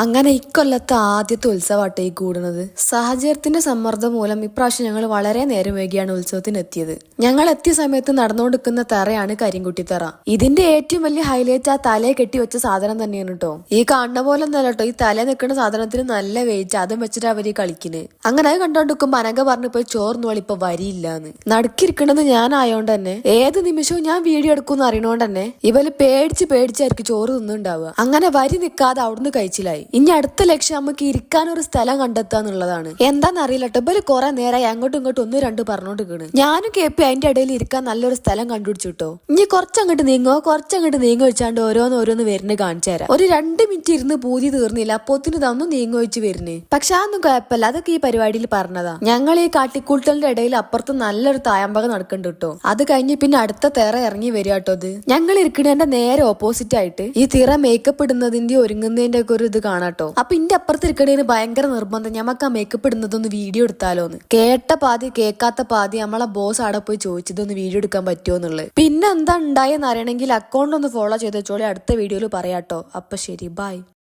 അങ്ങനെ ഇക്കൊല്ലത്തെ ആദ്യത്തെ ഉത്സവമാട്ടെ ഈ കൂടുന്നത്. സാഹചര്യത്തിന്റെ സമ്മർദ്ദം മൂലം ഇപ്രാവശ്യം ഞങ്ങൾ വളരെ നേരം വൈകിയാണ് ഉത്സവത്തിന് എത്തിയത്. ഞങ്ങൾ എത്തിയ സമയത്ത് നടന്നുകൊണ്ടിരിക്കുന്ന തറയാണ് കരിങ്കുട്ടിത്തറ. ഇതിന്റെ ഏറ്റവും വലിയ ഹൈലൈറ്റ് ആ തലയെ കെട്ടി വെച്ച സാധനം തന്നെയാണ് കേട്ടോ. ഈ കാണുന്ന പോലെ ഒന്നല്ല കേട്ടോ, ഈ തല നിൽക്കുന്ന സാധനത്തിന് നല്ല വെയിറ്റ്, അതും വെച്ചിട്ട് അവര് കളിക്കുന്നത്. അങ്ങനെ അത് കണ്ടോണ്ടിരിക്കുമ്പോ അനക പറഞ്ഞു പോയി ചോർന്നോളി ഇപ്പൊ വരിയില്ലാന്ന്. നടുക്കിരിക്കണത് ഞാനായോണ്ട് തന്നെ ഏത് നിമിഷവും ഞാൻ വീഡിയോ എടുക്കുമെന്ന് അറിയണോണ്ട് തന്നെ ഇവര് പേടിച്ചായിരിക്കും ചോറ് തിന്നുണ്ടാവുക. അങ്ങനെ വരി നിൽക്കാതെ അവിടുന്ന് കഴിച്ചില്ലായി. ഇനി അടുത്ത ലക്ഷ്യം നമുക്ക് ഇരിക്കാനൊരു സ്ഥലം കണ്ടെത്താന്നുള്ളതാണ്. എന്താണെന്നറിയില്ല കേട്ടോ, ഇവര് കുറെ നേരമായി അങ്ങോട്ടും ഇങ്ങോട്ടും ഒന്ന് രണ്ട് പറഞ്ഞോണ്ടിരിക്കണ്. ഞാനും കേപ്പി അതിന്റെ ഇടയിൽ ഇരിക്കാൻ നല്ലൊരു സ്ഥലം കണ്ടുപിടിച്ചിട്ടോ. ഇനി കുറച്ചങ്ങോട്ട് നീങ്ങോ വെച്ചാണ്ട് ഓരോന്ന് വരുന്നത് കാണിച്ചു തരാം. ഒരു 2 മിനിറ്റ് ഇരുന്ന് പൂതി തീർന്നില്ല, അപ്പോത്തിന് തന്നു നീങ്ങോ വെച്ച് വരുന്നേ. പക്ഷെ അതൊന്നും കുഴപ്പമില്ല, അതൊക്കെ ഈ പരിപാടിയിൽ പറഞ്ഞതാ. ഞങ്ങൾ ഈ കാട്ടിക്കൂട്ടലിന്റെ ഇടയിൽ അപ്പുറത്ത് നല്ലൊരു തായമ്പക നടക്കുന്നുണ്ട് കേട്ടോ. അത് കഴിഞ്ഞ് പിന്നെ അടുത്ത തിറ ഇറങ്ങി വരിക കേട്ടോ. ഇത് ഞങ്ങൾ ഇരിക്കണേന്റെ നേരെ ഓപ്പോസിറ്റ് ആയിട്ട് ഈ തിറ മേക്കപ്പ് ഇടുന്നതിന്റെ ഒരുങ്ങുന്നതിന്റെ ഒക്കെ ഒരു ഇത് കാണാട്ടോ. അപ്പൊ ഇന്റെ അപ്പുറത്തിരിക്കണേന് ഭയങ്കര നിർബന്ധം ഞമ്മക്ക് ആ മേക്കപ്പ് ഇടുന്നതൊന്ന് വീഡിയോ എടുത്താലോന്ന്. കേട്ട പാതി കേൾക്കാത്ത പാതി നമ്മളെ ബോസ് അവിടെ പോയി ചോദിച്ചതൊന്ന് വീഡിയോ എടുക്കാൻ പറ്റുമോ എന്നുള്ളത്. പിന്നെ എന്താ ഉണ്ടായെന്ന് അറിയണമെങ്കിൽ അക്കൗണ്ട് ഒന്ന് ഫോളോ ചെയ്ത് വെച്ചോളി, അടുത്ത വീഡിയോയിൽ പറയാട്ടോ. അപ്പൊ ശരി, ബൈ.